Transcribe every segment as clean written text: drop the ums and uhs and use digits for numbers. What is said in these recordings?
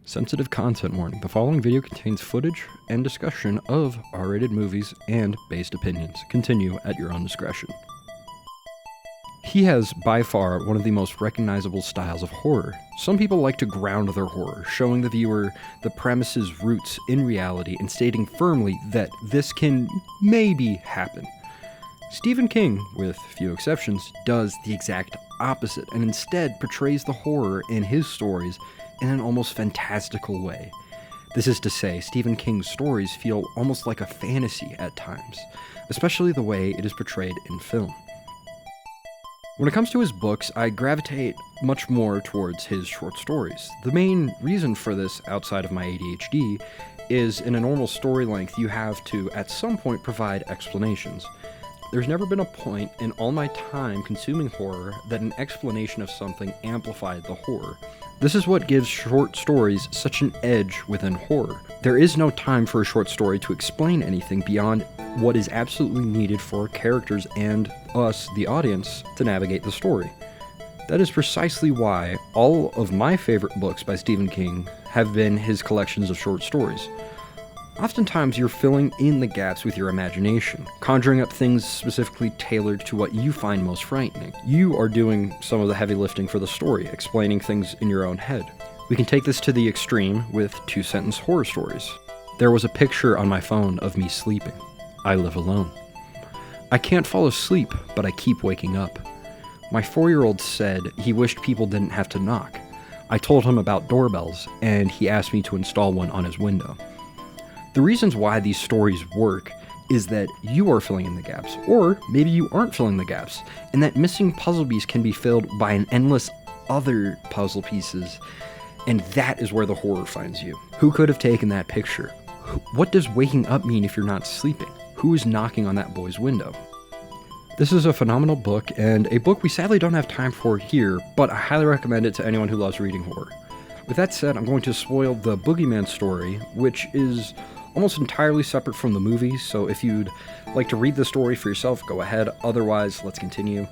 Sensitive content warning. The following video contains footage and discussion of R-rated movies and based opinions. Continue at your own discretion. He has, by far, one of the most recognizable styles of horror. Some people like to ground their horror, showing the viewer the premise's roots in reality and stating firmly that this can maybe happen. Stephen King, with few exceptions, does the exact opposite and instead portrays the horror in his stories in an almost fantastical way. This is to say, Stephen King's stories feel almost like a fantasy at times, especially the way it is portrayed in film. When it comes to his books, I gravitate much more towards his short stories. The main reason for this, outside of my ADHD, is in a normal story length you have to, at some point, provide explanations. There's never been a point in all my time consuming horror that an explanation of something amplified the horror. This is what gives short stories such an edge within horror. There is no time for a short story to explain anything beyond what is absolutely needed for characters and us, the audience, to navigate the story. That is precisely why all of my favorite books by Stephen King have been his collections of short stories. Oftentimes, you're filling in the gaps with your imagination, conjuring up things specifically tailored to what you find most frightening. You are doing some of the heavy lifting for the story, explaining things in your own head. We can take this to the extreme with two-sentence horror stories. There was a picture on my phone of me sleeping. I live alone. I can't fall asleep, but I keep waking up. My 4-year-old said he wished people didn't have to knock. I told him about doorbells, and he asked me to install one on his window. The reasons why these stories work is that you are filling in the gaps, or maybe you aren't filling the gaps, and that missing puzzle piece can be filled by an endless other puzzle pieces, and that is where the horror finds you. Who could have taken that picture? What does waking up mean if you're not sleeping? Who is knocking on that boy's window? This is a phenomenal book, and a book we sadly don't have time for here, but I highly recommend it to anyone who loves reading horror. With that said, I'm going to spoil the Boogeyman story, which is almost entirely separate from the movie, so if you'd like to read the story for yourself, go ahead. Otherwise, let's continue.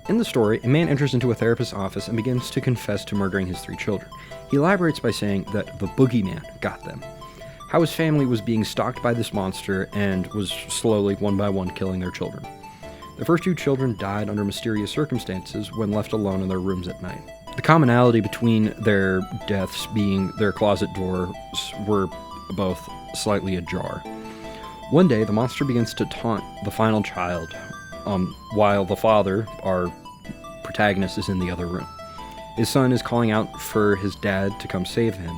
In the story, a man enters into a therapist's office and begins to confess to murdering his 3 children. He elaborates by saying that the Boogeyman got them. How his family was being stalked by this monster and was slowly, one by one, killing their children. The first 2 children died under mysterious circumstances when left alone in their rooms at night. The commonality between their deaths being their closet doors were both slightly ajar. One day, the monster begins to taunt the final child, while the father, our protagonist, is in the other room. His son is calling out for his dad to come save him,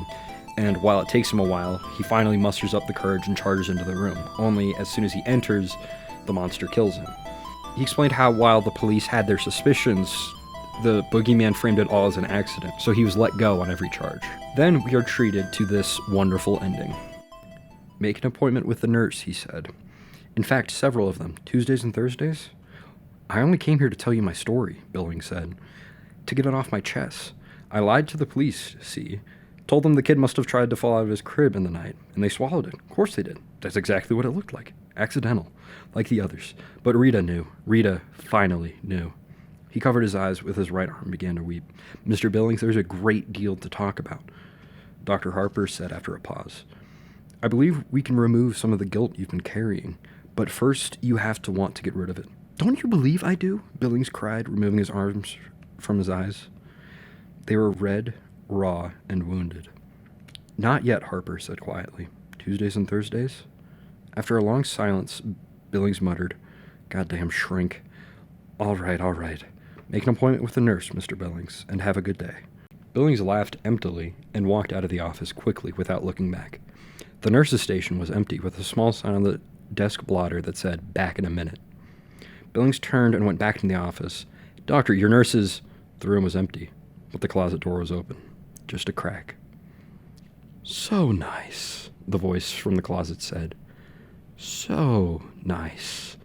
and while it takes him a while, he finally musters up the courage and charges into the room. Only as soon as he enters, the monster kills him. He explained how while the police had their suspicions, the Boogeyman framed it all as an accident, so he was let go on every charge. Then we are treated to this wonderful ending. Make an appointment with the nurse, he said. In fact, several of them, Tuesdays and Thursdays. I only came here to tell you my story, Billings said, to get it off my chest. I lied to the police, see. Told them the kid must have tried to fall out of his crib in the night, and they swallowed it. Of course they did. That's exactly what it looked like. Accidental, like the others. But Rita knew. Rita finally knew. He covered his eyes with his right arm and began to weep. Mr. Billings, there's a great deal to talk about, Dr. Harper said after a pause. I believe we can remove some of the guilt you've been carrying, but first you have to want to get rid of it. Don't you believe I do? Billings cried, removing his arms from his eyes. They were red, raw, and wounded. Not yet, Harper said quietly. Tuesdays and Thursdays? After a long silence, Billings muttered, Goddamn shrink. All right. Make an appointment with the nurse, Mr. Billings, and have a good day. Billings laughed emptily and walked out of the office quickly without looking back. The nurse's station was empty, with a small sign on the desk blotter that said, Back in a minute. Billings turned and went back to the office. Doctor, your nurse is... The room was empty, but the closet door was open. Just a crack. So nice, the voice from the closet said. So nice.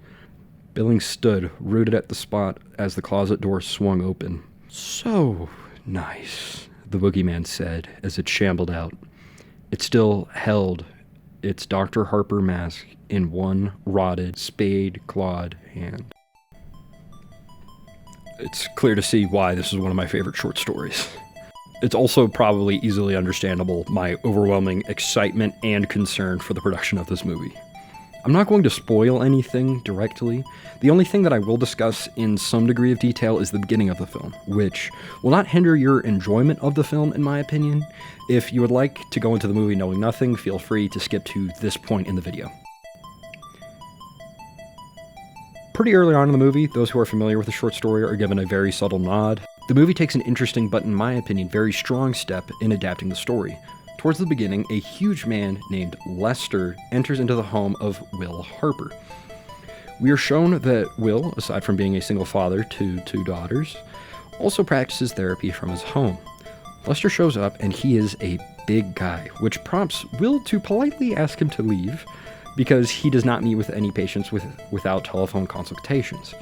Billings stood, rooted at the spot as the closet door swung open. So nice, the Boogeyman said as it shambled out. It still held its Dr. Harper mask in one rotted, spade-clawed hand. It's clear to see why this is one of my favorite short stories. It's also probably easily understandable my overwhelming excitement and concern for the production of this movie. I'm not going to spoil anything directly. The only thing that I will discuss in some degree of detail is the beginning of the film, which will not hinder your enjoyment of the film, in my opinion. If you would like to go into the movie knowing nothing, feel free to skip to this point in the video. Pretty early on in the movie, those who are familiar with the short story are given a very subtle nod. The movie takes an interesting, but in my opinion, very strong step in adapting the story. Towards the beginning, a huge man named Lester enters into the home of Will Harper. We are shown that Will, aside from being a single father to 2 daughters, also practices therapy from his home. Lester shows up and he is a big guy, which prompts Will to politely ask him to leave because he does not meet with any patients without telephone consultations.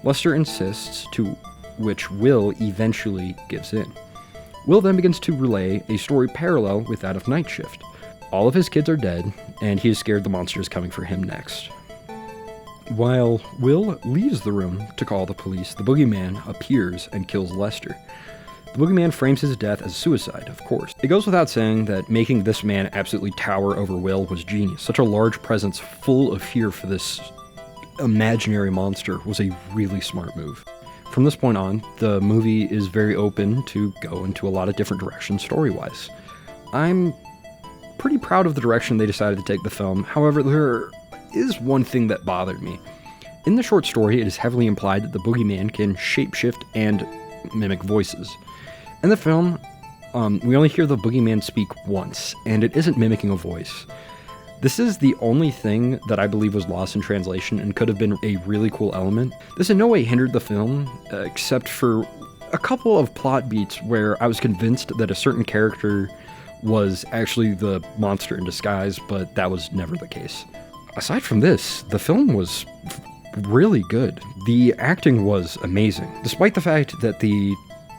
Lester insists, to which Will eventually gives in. Will then begins to relay a story parallel with that of Night Shift. All of his kids are dead, and he is scared the monster is coming for him next. While Will leaves the room to call the police, the Boogeyman appears and kills Lester. The Boogeyman frames his death as suicide, of course. It goes without saying that making this man absolutely tower over Will was genius. Such a large presence full of fear for this imaginary monster was a really smart move. From this point on, the movie is very open to go into a lot of different directions story-wise. I'm pretty proud of the direction they decided to take the film. However, there is one thing that bothered me. In the short story, it is heavily implied that the Boogeyman can shapeshift and mimic voices. In the film, we only hear the Boogeyman speak once, and it isn't mimicking a voice. This is the only thing that I believe was lost in translation and could have been a really cool element. This in no way hindered the film, except for a couple of plot beats where I was convinced that a certain character was actually the monster in disguise, but that was never the case. Aside from this, the film was really good. The acting was amazing. Despite the fact that the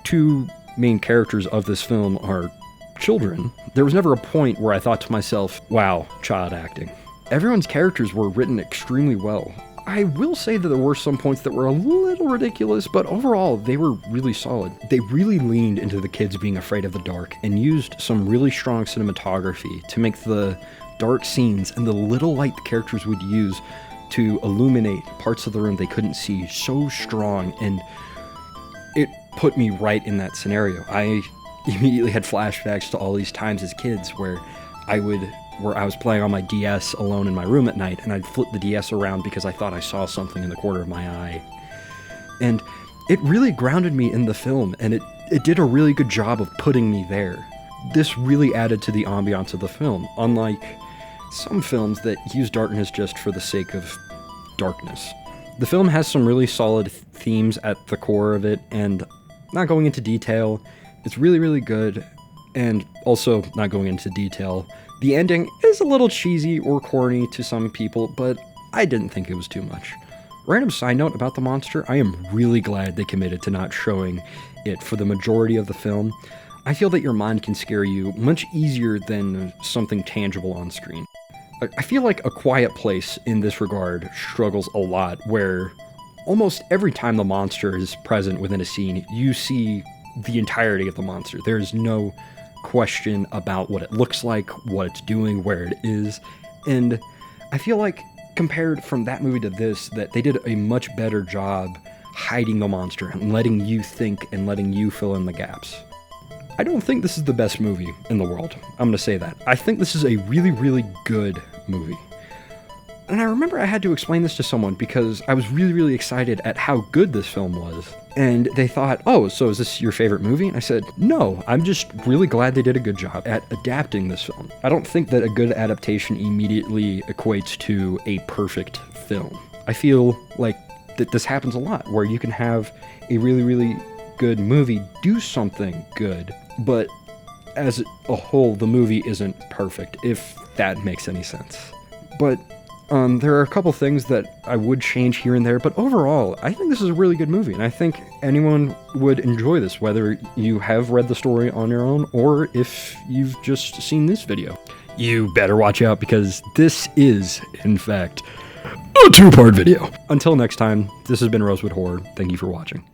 2 main characters of this film are children, there was never a point where I thought to myself, wow, child acting. Everyone's characters were written extremely well. I will say that there were some points that were a little ridiculous, but overall, they were really solid. They really leaned into the kids being afraid of the dark and used some really strong cinematography to make the dark scenes and the little light the characters would use to illuminate parts of the room they couldn't see so strong, and it put me right in that scenario. I immediately had flashbacks to all these times as kids where I was playing on my DS alone in my room at night, and I'd flip the DS around because I thought I saw something in the corner of my eye. And it really grounded me in the film, and it did a really good job of putting me there. This really added to the ambiance of the film, unlike some films that use darkness just for the sake of darkness. The film has some really solid themes at the core of it, and not going into detail, it's really, really good, and also not going into detail, the ending is a little cheesy or corny to some people, but I didn't think it was too much. Random side note about the monster, I am really glad they committed to not showing it for the majority of the film. I feel that your mind can scare you much easier than something tangible on screen. I feel like A Quiet Place in this regard struggles a lot, where almost every time the monster is present within a scene, you see the entirety of the monster. There's no question about what it looks like, what it's doing, where it is, and I feel like compared from that movie to this, that they did a much better job hiding the monster and letting you think and letting you fill in the gaps. I don't think this is the best movie in the world. I'm gonna say that. I think this is a really, really good movie. And I remember I had to explain this to someone because I was really, really excited at how good this film was. And they thought, oh, so is this your favorite movie? And I said, no, I'm just really glad they did a good job at adapting this film. I don't think that a good adaptation immediately equates to a perfect film. I feel like that this happens a lot, where you can have a really, really good movie do something good, but as a whole, the movie isn't perfect, if that makes any sense. But there are a couple things that I would change here and there, but overall, I think this is a really good movie, and I think anyone would enjoy this, whether you have read the story on your own, or if you've just seen this video. You better watch out, because this is, in fact, a 2-part video. Until next time, this has been Rosewood Horror. Thank you for watching.